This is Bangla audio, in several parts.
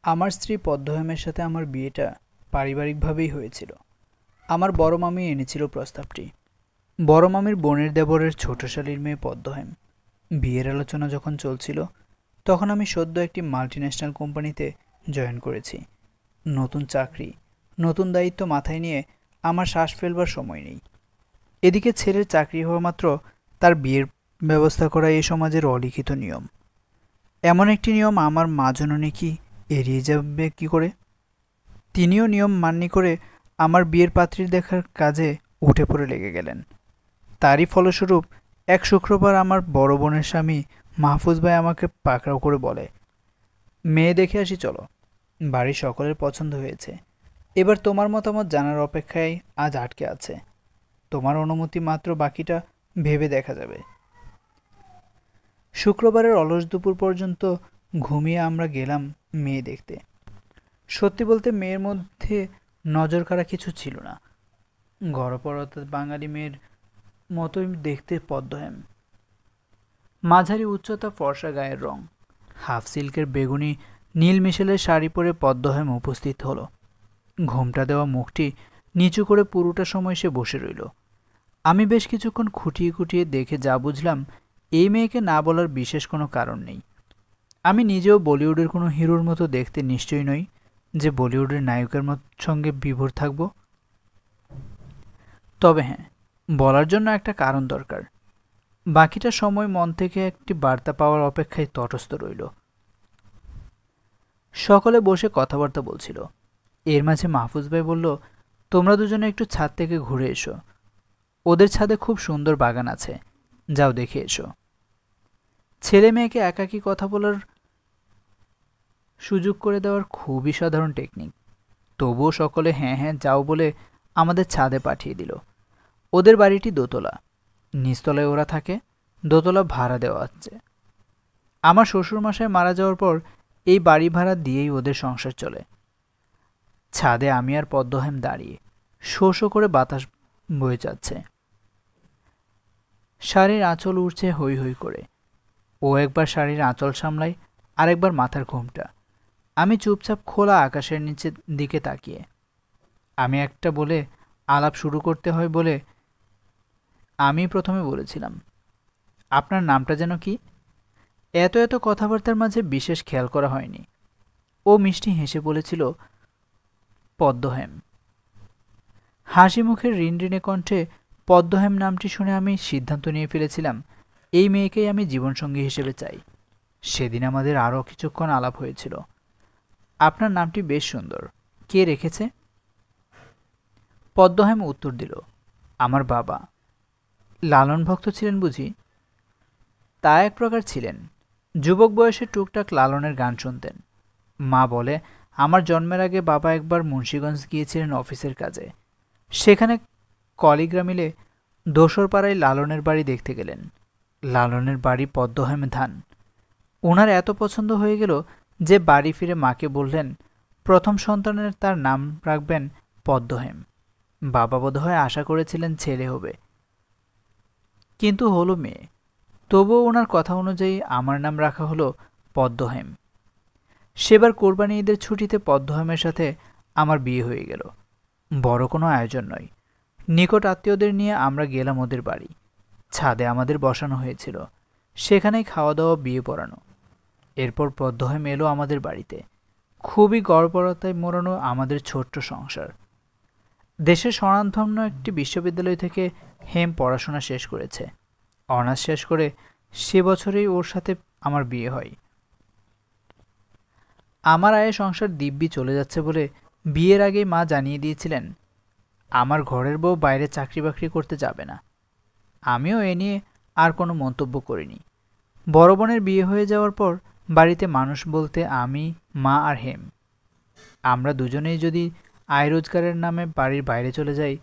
আমার স্ত্রী পদ্মহেমের সাথে আমার বিয়েটা পারিবারিকভাবেই হয়েছিল। আমার বড় মামি এনেছিল প্রস্তাবটি। বড় মামির বোনের দেবরের ছোট শালীর মেয়ে পদ্মহেম। বিয়ের আলোচনা যখন চলছিল তখন আমি সদ্য একটি মাল্টিন্যাশনাল কোম্পানিতে জয়েন করেছি। নতুন চাকরি, নতুন দায়িত্ব মাথায় নিয়ে আমার শ্বাস ফেলবার সময় নেই। এদিকে ছেলের চাকরি হওয়া মাত্র তার বিয়ের ব্যবস্থা করা এই সমাজের অলিখিত নিয়ম। এমন একটি নিয়ম আমার মা জননী কি এড়িয়ে যাবে কি করে? তিনিও নিয়ম মান্য করে আমার বিয়ের পাত্রীর দেখার কাজে উঠে পড়ে লেগে গেলেন। তারই ফলস্বরূপ এক শুক্রবার আমার বড় বোনের স্বামী মাহফুজ ভাই আমাকে পাকড়াও করে বলে, মেয়ে দেখে আসি চলো, বাড়ির সকলের পছন্দ হয়েছে, এবার তোমার মতামত জানার অপেক্ষায় আজ আটকে আছে, তোমার অনুমতি মাত্র, বাকিটা ভেবে দেখা যাবে। শুক্রবারের অলস দুপুর পর্যন্ত ঘুমিয়ে আমরা গেলাম মেয়ে দেখতে। সত্যি বলতে মেয়ের মধ্যে নজর কাড়া কিছু ছিল না। গড়পড়তা বাঙালি মেয়ের মতোই দেখতে পদ্মহেম। মাঝারি উচ্চতা, ফর্সা গায়ের রং, হাফ সিল্কের বেগুনি নীল মিশেলের শাড়ি পরে পদ্মহেম উপস্থিত হলো। ঘোমটা দেওয়া মুখটি নিচু করে পুরোটা সময় সে বসে রইল। আমি বেশ কিছুক্ষণ খুঁটিয়ে খুঁটিয়ে দেখে যা বুঝলাম, এই মেয়েকে না বলার বিশেষ কোনো কারণ নেই। আমি নিজেও বলিউডের কোনো হিরোর মতো দেখতে নিশ্চয়ই নই যে বলিউডের নায়কের সঙ্গে বিভোর থাকব। তবে হ্যাঁ, বলার জন্য একটা কারণ দরকার। বাকিটা সময় মন থেকে একটি বার্তা পাওয়ার অপেক্ষায় তটস্থ রইল। সকলে বসে কথাবার্তা বলছিল। এর মাঝে মাহফুজ ভাই বলল, তোমরা দুজনে একটু ছাদ থেকে ঘুরে এসো, ওদের ছাদে খুব সুন্দর বাগান আছে, যাও দেখে এসো। ছেলে মেয়েকে একাকী কথা বলার সুযোগ করে দেওয়ার খুবই সাধারণ টেকনিক। তবুও সকলে হ্যাঁ হ্যাঁ যাও বলে আমাদের ছাদে পাঠিয়ে দিল। ওদের বাড়িটি দোতলা, নিচতলায় ওরা থাকে, দোতলা ভাড়া দেওয়া হচ্ছে। আমার শ্বশুরমশাই মারা যাওয়ার পর এই বাড়ি ভাড়া দিয়েই ওদের সংসার চলে। ছাদে আমি আর পদ্মহেম দাঁড়িয়ে, শো শো করে বাতাস বয়ে যাচ্ছে। শাড়ির আঁচল উড়ছে হৈ হৈ করে। ও একবার শাড়ির আঁচল সামলায়, আরেকবার মাথার ঘোমটা। আমি চুপচাপ খোলা আকাশের নিচের দিকে তাকিয়ে। আমি একটা বলে আলাপ শুরু করতে হয় বলে আমি প্রথমে বলেছিলাম, আপনার নামটা যেন কি? এত এত কথাবার্তার মাঝে বিশেষ খেয়াল করা হয়নি। ও মিষ্টি হেসে বলেছিল, পদ্মহেম। হাসি মুখের রিনরিনে কণ্ঠে পদ্মহেম নামটি শুনে আমি সিদ্ধান্ত নিয়ে ফেলেছিলাম, এই মেয়েকেই আমি জীবনসঙ্গী হিসেবে চাই। সেদিন আমাদের আরও কিছুক্ষণ আলাপ হয়েছিল। আপনার নামটি বেশ সুন্দর, কে রেখেছে? পদ্মহেম উত্তর দিল, আমার বাবা। লালন ভক্ত ছিলেন বুঝি? তা এক প্রকার ছিলেন। যুবক বয়সে টুকটাক লালনের গান শুনতেন। মা বলে, আমার জন্মের আগে বাবা একবার মুন্সিগঞ্জ গিয়েছিলেন অফিসের কাজে। সেখানে কলিগরা মিলে দোসর পাড়ায় লালনের বাড়ি দেখতে গেলেন। লালনের বাড়ি পদ্মহেম ধান। ওনার এত পছন্দ হয়ে গেল যে বাড়ি ফিরে মাকে বললেন, প্রথম সন্তানের তার নাম রাখবেন পদ্মহেম। বাবা বোধহয় আশা করেছিলেন ছেলে হবে, কিন্তু হলো মেয়ে। তবুও ওনার কথা অনুযায়ী আমার নাম রাখা হলো পদ্মহেম। সেবার কোরবানি ঈদের ছুটিতে পদ্মহেমের সাথে আমার বিয়ে হয়ে গেল। বড় কোনো আয়োজন নয়, নিকট আত্মীয়দের নিয়ে আমরা গেলাম ওদের বাড়ি। ছাদে আমাদের বসানো হয়েছিল, সেখানেই খাওয়া দাওয়া, বিয়ে পড়ানো। এরপর পদ্মহেম এলো আমাদের বাড়িতে। খুবই গড়পড়তায় মোড়ানো আমাদের ছোট্ট সংসার। দেশের স্বনামধন্য একটি বিশ্ববিদ্যালয় থেকে হেম পড়াশোনা শেষ করেছে। অনার্স শেষ করে সে বছরেই ওর সাথে আমার বিয়ে হয়। আমার আয়ে সংসার দিব্যি চলে যাচ্ছে বলে বিয়ের আগেই মা জানিয়ে দিয়েছিলেন, আমার ঘরের বউ বাইরে চাকরি বাকরি করতে যাবে না। আমিও এ নিয়ে আর কোনো মন্তব্য করিনি। বড় বোনের বিয়ে হয়ে যাওয়ার পর বাড়িতে মানুষ বলতে আমি, মা আর হেম। আমরা দুজনেই যদি আয় রোজগারের নামে বাড়ির বাইরে চলে যাই,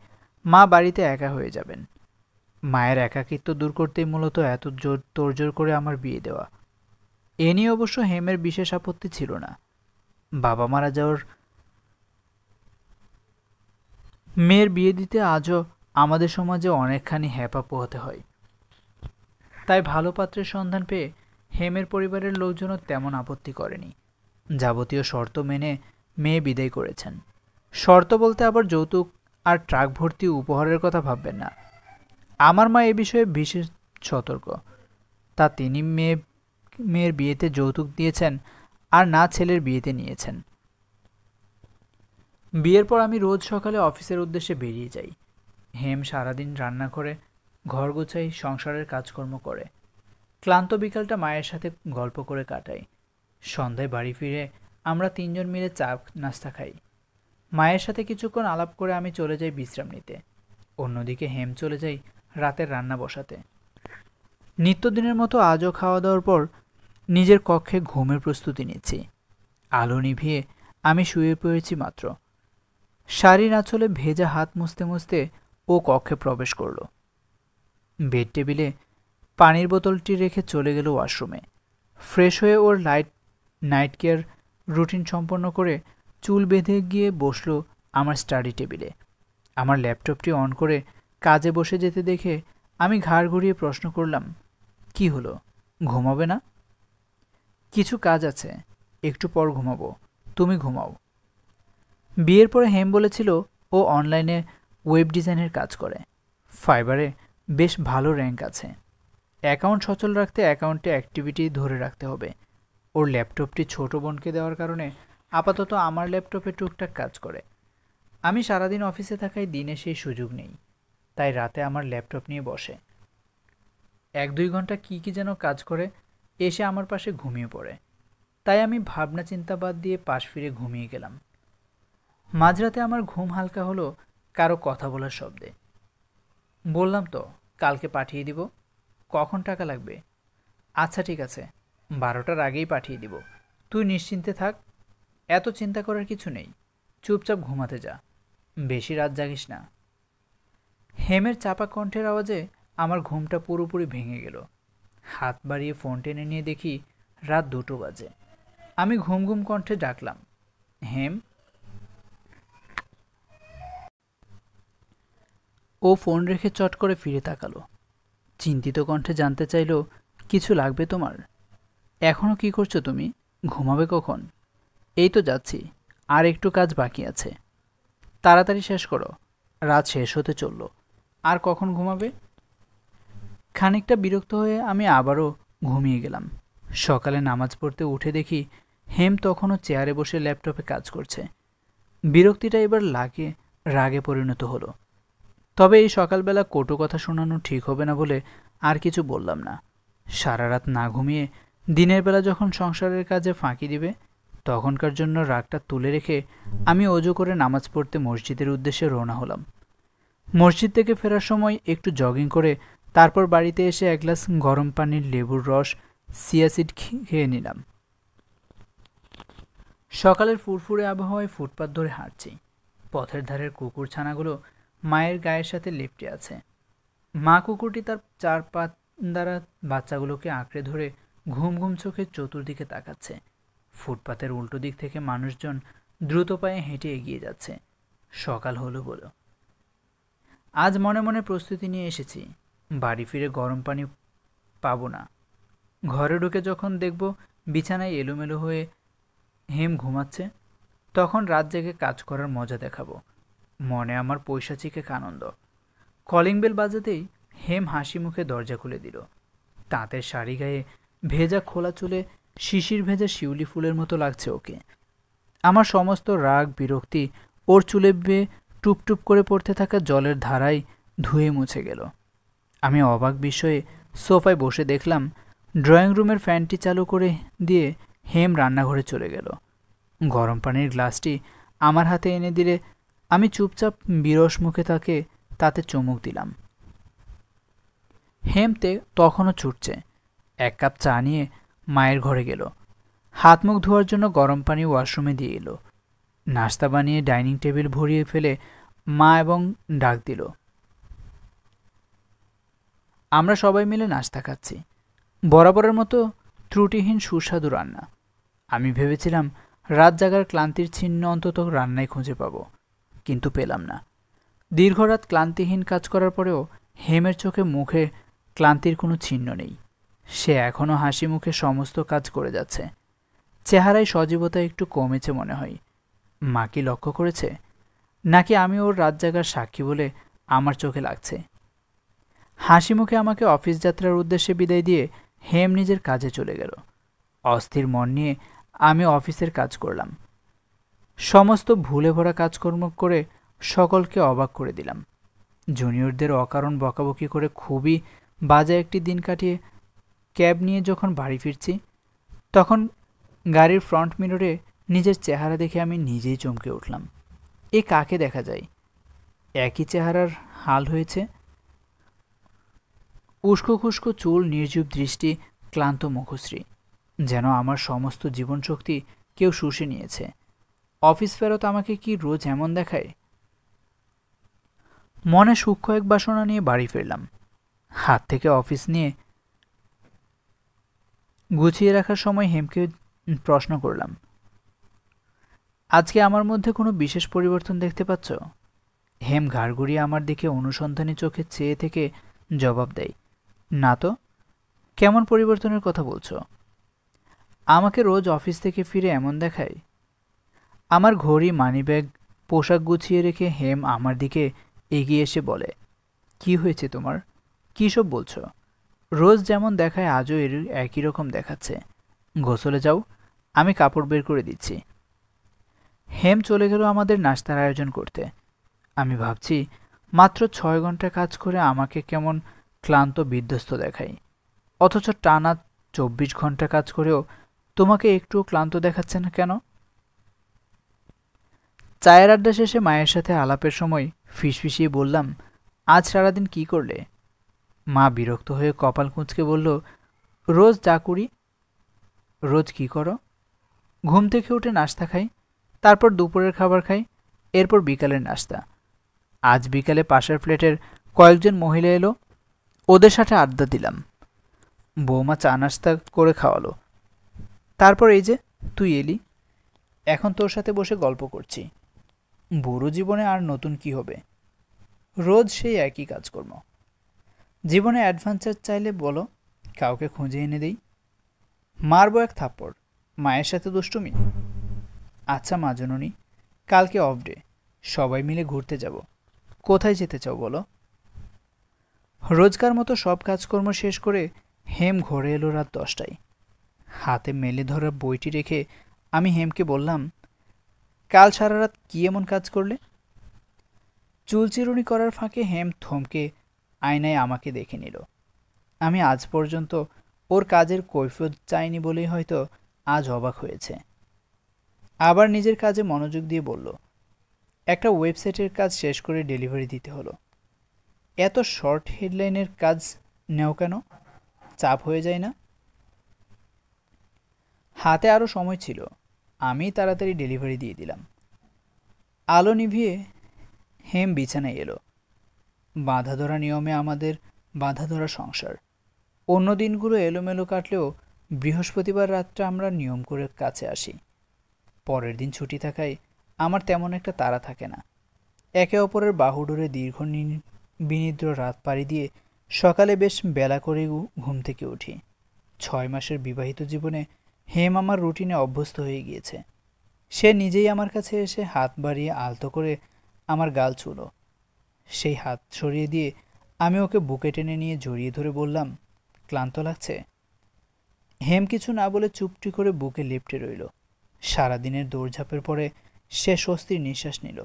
মা বাড়িতে একা হয়ে যাবেন। মায়ের একাকিত্ব দূর করতেই মূলত এত তোড়জোড় করে আমার বিয়ে দেওয়া। এ নিয়ে অবশ্য হেমের বিশেষ আপত্তি ছিল না। বাবা মারা যাওয়ার মেয়ের বিয়ে দিতে আজও আমাদের সমাজে অনেকখানি হ্যাপা পোহাতে হয়। তাই ভালো পাত্রের সন্ধান পেয়ে হেমের পরিবারের লোকজনও তেমন আপত্তি করেনি। যাবতীয় শর্ত মেনে মেয়ে বিদায় করেছেন। শর্ত বলতে আবার যৌতুক আর ট্রাক ভর্তি উপহারের কথা ভাববেন না। আমার মা এ বিষয়ে বিশেষ সতর্ক। তা তিনি মেয়ের বিয়েতে যৌতুক দিয়েছেন আর না ছেলের বিয়েতে নিয়েছেন। বিয়ের পর আমি রোজ সকালে অফিসের উদ্দেশ্যে বেরিয়ে যাই। হেম সারাদিন রান্না করে, ঘর গোছাই, সংসারের কাজকর্ম করে। ক্লান্ত বিকালটা মায়ের সাথে গল্প করে কাটাই। সন্ধ্যায় বাড়ি ফিরে আমরা তিনজন মিলে চা নাস্তা খাই। মায়ের সাথে কিছুক্ষণ আলাপ করে আমি চলে যাই বিশ্রাম নিতে। অন্যদিকে হেম চলে যাই রাতের রান্না বসাতে। নিত্যদিনের মতো আজও খাওয়া দাওয়ার পর নিজের কক্ষে ঘুমের প্রস্তুতি নিচ্ছি। আলো নিভিয়ে আমি শুয়ে পড়েছি মাত্র। শাড়ির আঁচলে ভেজা হাত মুছতে মুছতে ও কক্ষে প্রবেশ করল। বেড টেবিলে পানির বোতলটি রেখে চলে গেল ওয়াশরুমে। ফ্রেশ হয়ে ওর নাইট কেয়ার রুটিন সম্পন্ন করে চুল বেঁধে গিয়ে বসল আমার স্টাডি টেবিলে। আমার ল্যাপটপটি অন করে কাজে বসে যেতে দেখে আমি ঘাড় ঘুরিয়ে প্রশ্ন করলাম, কি হলো, ঘুমাবে না? কিছু কাজ আছে, একটু পর ঘুমাবো, তুমি ঘুমাও। বিয়ের পরে হেম বলেছিল ও অনলাইনে ওয়েব ডিজাইনের কাজ করে। ফাইবারে বেশ ভালো র্যাঙ্ক আছে। অ্যাকাউন্ট সচল রাখতে অ্যাকাউন্টে অ্যাক্টিভিটি ধরে রাখতে হবে। ওর ল্যাপটপটি ছোট বোনকে দেওয়ার কারণে আপাতত আমার ল্যাপটপে টুকটাক কাজ করে। আমি সারাদিন অফিসে থাকায় দিনে সেই সুযোগ নেই, তাই রাতে আমার ল্যাপটপ নিয়ে বসে 1-2 ঘন্টা কি যেন কাজ করে এসে আমার পাশে ঘুমিয়ে পড়ে। তাই আমি ভাবনা চিন্তা বাদ দিয়ে পাশ ফিরে ঘুমিয়ে গেলাম। মাঝরাতে আমার ঘুম হালকা হলো কারো কথা বলার শব্দে। বললাম তো কালকে পাঠিয়ে দিব। কখন টাকা লাগবে? আচ্ছা ঠিক আছে, 12টার আগেই পাঠিয়ে দিব। তুই নিশ্চিন্তে থাক, এত চিন্তা করার কিছু নেই। চুপচাপ ঘুমাতে যা, বেশি রাত জাগিস না। হেমের চাপা কণ্ঠের আওয়াজে আমার ঘুমটা পুরোপুরি ভেঙে গেল। হাত বাড়িয়ে ফোন টেনে নিয়ে দেখি রাত 2টো বাজে। আমি ঘুম ঘুম কণ্ঠে ডাকলাম, হেম। ও ফোন রেখে চট করে ফিরে তাকালো। চিন্তিত কণ্ঠে জানতে চাইল, কিছু লাগবে তোমার? এখনো কি করছো তুমি? ঘুমাবে কখন? এই তো যাচ্ছি, আর একটু কাজ বাকি আছে। তাড়াতাড়ি শেষ করো, রাত শেষ হতে চলল। আর কখন ঘুমাবে? খানিকটা বিরক্ত হয়ে আমি আবারও ঘুমিয়ে গেলাম। সকালে নামাজ পড়তে উঠে দেখি হেম তখনও চেয়ারে বসে ল্যাপটপে কাজ করছে। বিরক্তিটা এবার রাগে পরিণত হলো। তবে এই সকালবেলা কটু কথা শোনানো ঠিক হবে না বলে আর কিছু বললাম না। সারা রাত না ঘুমিয়ে দিনের বেলা যখন সংসারের কাজে ফাঁকি দিবে, তখনকার জন্য রাগটা তুলে রেখে আমি অজু করে নামাজ পড়তে মসজিদের উদ্দেশ্যে রওনা হলাম। মসজিদ থেকে ফেরার সময় একটু জগিং করে তারপর বাড়িতে এসে 1 গ্লাস গরম পানির লেবুর রস, সিয়াসিড খেয়ে নিলাম। সকালের ফুরফুরে আবহাওয়ায় ফুটপাত ধরে হাঁটছি। পথের ধারের কুকুর ছানাগুলো মায়ের গায়ের সাথে লেপ্টে আছে। মা কুকুরটি তার 4 পা দ্বারা বাচ্চাগুলোকে আঁকড়ে ধরে ঘুম ঘুম চোখে চতুর্দিকে তাকাচ্ছে। ফুটপাতের উল্টো দিক থেকে মানুষজন দ্রুত পায়ে হেঁটে এগিয়ে যাচ্ছে। সকাল হলো বলো। আজ মনে মনে প্রস্তুতি নিয়ে এসেছি, বাড়ি ফিরে গরম পানি পাবো না। ঘরে ঢুকে যখন দেখব বিছানায় এলোমেলো হয়ে হেম ঘুমাচ্ছে, তখন রাত জেগে কাজ করার মজা দেখাবো। মনে আমার পৈশাচিক এক আনন্দ। কলিং বেল বাজাতেই হেম হাসি মুখে দরজা খুলে দিল। তাঁতের শাড়ি গায়ে, ভেজা খোলা চুলে শিশির ভেজা শিউলি ফুলের মতো লাগছে ওকে। আমার সমস্ত রাগ বিরক্তি ওর চুলে বেয়ে টুপটুপ করে পড়তে থাকা জলের ধারায় ধুয়ে মুছে গেল। আমি অবাক বিস্ময়ে সোফায় বসে দেখলাম ড্রয়িং রুমের ফ্যানটি চালু করে দিয়ে হেম রান্নাঘরে চলে গেল। গরম পানির গ্লাসটি আমার হাতে এনে দিলে আমি চুপচাপ বিরস মুখে তাতে চুমুক দিলাম। হেমতে তখনও ছুটছে। 1 কাপ চা নিয়ে মায়ের ঘরে গেল। হাত মুখ ধোয়ার জন্য গরম পানি ওয়াশরুমে দিয়ে এলো। নাস্তা বানিয়ে ডাইনিং টেবিল ভরিয়ে ফেলে মা এবং ডাক দিল। আমরা সবাই মিলে নাস্তা খাচ্ছি। বরাবরের মতো ত্রুটিহীন সুস্বাদু রান্না। আমি ভেবেছিলাম রাত জাগার ক্লান্তির চিহ্ন অন্তত রান্নায় খুঁজে পাব, কিন্তু পেলাম না। দীর্ঘ রাত ক্লান্তিহীন কাজ করার পরেও হেমের চোখে মুখে ক্লান্তির কোনো চিহ্ন নেই। সে এখনও হাসি মুখে সমস্ত কাজ করে যাচ্ছে। চেহারায় সজীবতা একটু কমেছে মনে হয়। মা কি লক্ষ্য করেছে, নাকি আমি ওর রাত জাগার সাক্ষী বলে আমার চোখে লাগছে? হাসি মুখে আমাকে অফিস যাত্রার উদ্দেশ্যে বিদায় দিয়ে হেম নিজের কাজে চলে গেল। অস্থির মন নিয়ে আমি অফিসের কাজ করলাম। সমস্ত ভুলে ভরা কাজকর্ম করে সকলকে অবাক করে দিলাম। জুনিয়রদের অকারণ বকাবকি করে খুবই বাজে একটি দিন কাটিয়ে ক্যাব নিয়ে যখন বাড়ি ফিরছি, তখন গাড়ির ফ্রন্ট মিররে নিজের চেহারা দেখে আমি নিজেই চমকে উঠলাম। এ কাকে দেখা যায়? একই চেহারার হাল হয়েছে। উস্কো খুস্কো চুল, নির্জীব দৃষ্টি, ক্লান্ত মুখশ্রী, যেন আমার সমস্ত জীবনশক্তি কেউ শুষে নিয়েছে। অফিস ফেরত আমাকে কি রোজ এমন দেখায়? মনে সূক্ষ্ম এক বাসনা নিয়ে বাড়ি ফিরলাম। হাত থেকে অফিস নিয়ে গুছিয়ে রাখার সময় হেমকে প্রশ্ন করলাম, আজকে আমার মধ্যে কোনো বিশেষ পরিবর্তন দেখতে পাচ্ছ? হেম ঘাড় ঘুরিয়ে আমার দিকে অনুসন্ধানী চোখে চেয়ে থেকে জবাব দেয়, না তো। কেমন পরিবর্তনের কথা বলছো? আমাকে রোজ অফিস থেকে ফিরে এমন দেখায়? আমার ঘড়ি, মানিব্যাগ, পোশাক গুছিয়ে রেখে হেম আমার দিকে এগিয়ে এসে বলে, কি হয়েছে তোমার? কী সব বলছো? রোজ যেমন দেখায় আজও এর একই রকম দেখাচ্ছে। গোসলে যাও, আমি কাপড় বের করে দিচ্ছি। হেম চলে গেল আমাদের নাস্তার আয়োজন করতে। আমি ভাবছি, মাত্র 6 ঘন্টা কাজ করে আমাকে কেমন ক্লান্ত বিধ্বস্ত দেখায়, অথচ টানা 24 ঘন্টা কাজ করেও তোমাকে একটুও ক্লান্ত দেখাচ্ছে না কেন? চায়ের আড্ডা শেষে মায়ের সাথে আলাপের সময় ফিসফিসিয়ে বললাম, আজ সারাদিন কি করলে? মা বিরক্ত হয়ে কপাল কুঁচকে বলল, রোজ যা করি। রোজ কি করো? ঘুম থেকে উঠে নাস্তা খাই, তারপর দুপুরের খাবার খাই, এরপর বিকালের নাস্তা। আজ বিকালে পাশের ফ্ল্যাটের কয়েকজন মহিলা এলো, ওদের সাথে আড্ডা দিলাম। বৌমা চা নাস্তা করে খাওয়ালো। তারপর এই যে তুই এলি, এখন তোর সাথে বসে গল্প করছি। বুড়ো জীবনে আর নতুন কি হবে? রোজ সেই একই কাজকর্ম। জীবনে অ্যাডভেঞ্চার চাইলে বলো, কাউকে খুঁজে এনে দেই। মারবো এক থাপ্পড়। মায়ের সাথে দুষ্টুমি? আচ্ছা মা জননী, কালকে অফ ডে, সবাই মিলে ঘুরতে যাব। কোথায় যেতে চাও বলো? রোজকার মতো সব কাজকর্ম শেষ করে হেম ঘরে এলো রাত 10টায়। হাতে মেলে ধরা বইটি রেখে আমি হেমকে বললাম, কাল সারা রাত কি এমন কাজ করলে? চুল চিরুনি করার ফাঁকে হেম থমকে আয়নায় আমাকে দেখে নিল। আমি আজ পর্যন্ত ওর কাজের কৈফিয়ত চাইনি বলেই হয়তো আজ অবাক হয়েছে। আবার নিজের কাজে মনোযোগ দিয়ে বলল, একটা ওয়েবসাইটের কাজ শেষ করে ডেলিভারি দিতে হলো। এত শর্ট হেডলাইনের কাজ নেও কেন? চাপ হয়ে যায় না? হাতে আরও সময় ছিল, আমি তাড়াতাড়ি ডেলিভারি দিয়ে দিলাম। আলো নিভিয়ে হেম বিছানায় এলো। বাঁধা ধরা নিয়মে আমাদের বাঁধা ধরা সংসার। অন্য দিনগুলো এলোমেলো কাটলেও বৃহস্পতিবার রাতটা আমরা নিয়ম করে কাছে আসি। পরের দিন ছুটি থাকায় আমার তেমন একটা তাড়া থাকে না। একে অপরের বাহুডোরে দীর্ঘ বিনিদ্র রাত পাড়ি দিয়ে সকালে বেশ বেলা করে ঘুম থেকে উঠি। 6 মাসের বিবাহিত জীবনে হেম আমার রুটিনে অভ্যস্ত হয়ে গিয়েছে। সে নিজেই আমার কাছে এসে হাত বাড়িয়ে আলতো করে আমার গাল ছুঁলো। সেই হাত সরিয়ে দিয়ে আমি ওকে বুকে টেনে নিয়ে জড়িয়ে ধরে বললাম, ক্লান্ত লাগছে? হেম কিছু না বলে চুপটি করে বুকে লেপ্টে রইল। সারাদিনের দৌড়ঝাঁপের পরে সে স্বস্তির নিঃশ্বাস নিল।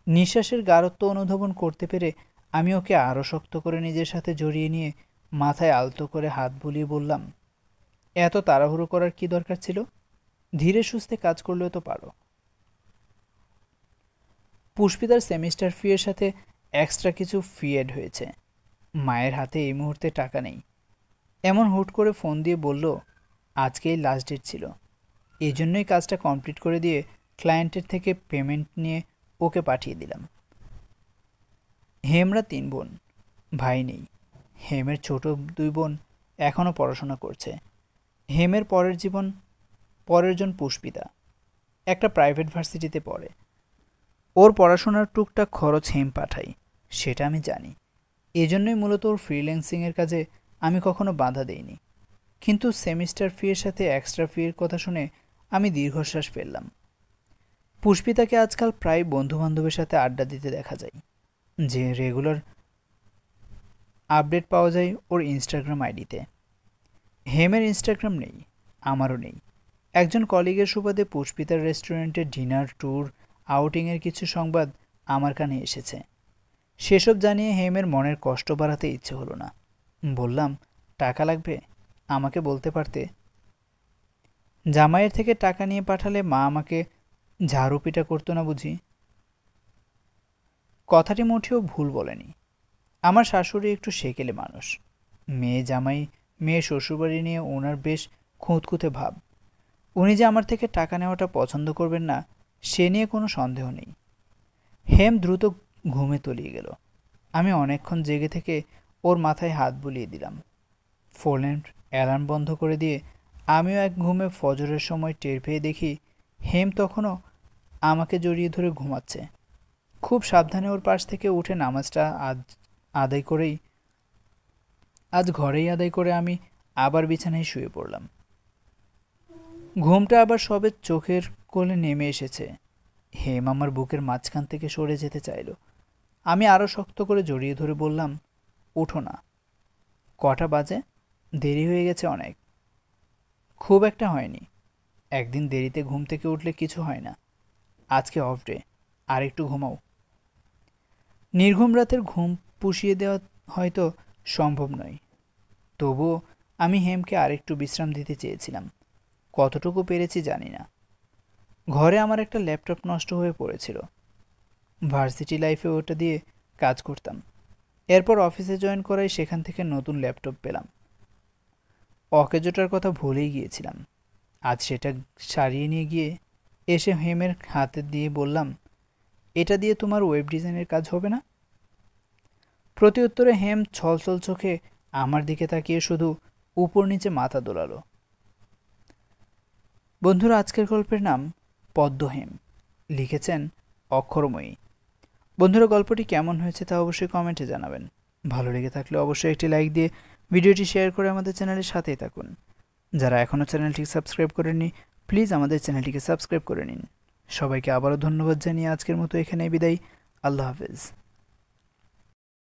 নিঃশ্বাসের গাঢ়ত্ব অনুধাবন করতে পেরে আমি ওকে আরও শক্ত করে নিজের সাথে জড়িয়ে নিয়ে মাথায় আলতো করে হাত বুলিয়ে বললাম, এত তাড়াহুড়ো করার কি দরকার ছিল? ধীরে সুস্থে কাজ করলেও তো পারো। পুষ্পিতার সেমিস্টার ফি এর সাথে এক্সট্রা কিছু ফি এড হয়েছে। মায়ের হাতে এই মুহূর্তে টাকা নেই। এমন হুট করে ফোন দিয়ে বলল, আজকেই লাস্ট ডেট ছিল। এই জন্যই কাজটা কমপ্লিট করে দিয়ে ক্লায়েন্টের থেকে পেমেন্ট নিয়ে ওকে পাঠিয়ে দিলাম। হেমরা 3 বোন, ভাই নেই। হেমের ছোট 2 বোন এখনও পড়াশোনা করছে। হেমের পরের জন পুষ্পিতা, একটা প্রাইভেট ভার্সিটিতে পড়ে। ওর পড়াশোনার টুকটাক খরচ হেম পাঠাই, সেটা আমি জানি। এজন্যই মূলত ওর ফ্রিল্যান্সিংয়ের কাজে আমি কখনো বাধা দেইনি। কিন্তু সেমিস্টার ফি এর সাথে এক্সট্রা ফি এর কথা শুনে আমি দীর্ঘশ্বাস ফেললাম। পুষ্পিতাকে আজকাল প্রায় বন্ধুবান্ধবের সাথে আড্ডা দিতে দেখা যায়, যে রেগুলার আপডেট পাওয়া যায় ওর ইনস্টাগ্রাম আইডিতে। হেমের ইনস্টাগ্রাম নেই, আমারও নেই। একজন কলিগের সুবাদে পুষ্পিতার রেস্টুরেন্টে ডিনার, ট্যুর, আউটিংয়ের কিছু সংবাদ আমার কানে এসেছে। সেসব জানিয়ে হেমের মনের কষ্ট বাড়াতে ইচ্ছে হলো না। বললাম, টাকা লাগবে, আমাকে বলতে পারতে। জামাইয়ের থেকে টাকা নিয়ে পাঠালে মা আমাকে ঝাড়ু পিটা করতো না বুঝি? কথাটি মোটেও ভুল বলেনি। আমার শাশুড়ি একটু সেকেলে মানুষ। মেয়ে জামাই, মেয়ে শ্বশুরবাড়ি নিয়ে ওনার বেশ খুঁতখুঁতে ভাব। উনি যে আমার থেকে টাকা নেওয়াটা পছন্দ করবেন না, সে নিয়ে কোনো সন্দেহ নেই। হেম দ্রুত ঘুমে তলিয়ে গেল। আমি অনেকক্ষণ জেগে থেকে ওর মাথায় হাত বুলিয়ে দিলাম। ফোনের অ্যালার্ম বন্ধ করে দিয়ে আমিও এক ঘুমে ফজরের সময় টের পেয়ে দেখি হেম তখনও আমাকে জড়িয়ে ধরে ঘুমাচ্ছে। খুব সাবধানে ওর পাশ থেকে উঠে নামাজটা আজ ঘরেই আদায় করে আমি আবার বিছানায় শুয়ে পড়লাম। ঘুমটা আবার সবে চোখের কোলে নেমে এসেছে। হেম আমার বুকের মাঝখান থেকে সরে যেতে চাইল। আমি আরও শক্ত করে জড়িয়ে ধরে বললাম, উঠো না। কটা বাজে? দেরি হয়ে গেছে অনেক। খুব একটা হয়নি। একদিন দেরিতে ঘুম থেকে উঠলে কিছু হয় না। আজকে অফ ডে, আর একটু ঘুমাও। নির্ঘুম রাতের ঘুম পুষিয়ে দেওয়া হয়তো সম্ভব নয়, তবুও আমি হেমকে আরেকটু বিশ্রাম দিতে চেয়েছিলাম। কতটুকু পেরেছি জানি না। ঘরে আমার একটা ল্যাপটপ নষ্ট হয়ে পড়েছিল। ভার্সিটি লাইফে ওটা দিয়ে কাজ করতাম। এরপর অফিসে জয়েন করায় সেখান থেকে নতুন ল্যাপটপ পেলাম। অকেজোটার কথা ভুলেই গিয়েছিলাম। আজ সেটা সারিয়ে নিয়ে গিয়ে এসে হেমের হাতে দিয়ে বললাম, এটা দিয়ে তোমার ওয়েব ডিজাইনের কাজ হবে না? প্রতি উত্তরে হেম ছলছল চোখে আমার দিকে তাকিয়ে শুধু উপর নিচে মাথা দোলালো। বন্ধুরা, আজকের গল্পের নাম পদ্মহেম। লিখেছেন অক্ষরময়ী। বন্ধুরা, গল্পটি কেমন হয়েছে তা অবশ্যই কমেন্টে জানাবেন। ভালো লেগে থাকলে অবশ্যই একটি লাইক দিয়ে ভিডিওটি শেয়ার করে আমাদের চ্যানেলের সাথেই থাকুন। যারা এখনও চ্যানেলটিকে সাবস্ক্রাইব করেননি, প্লিজ আমাদের চ্যানেলটিকে সাবস্ক্রাইব করে নিন। সবাইকে আবারও ধন্যবাদ জানিয়ে আজকের মতো এখানেই বিদায়। আল্লাহ হাফেজ।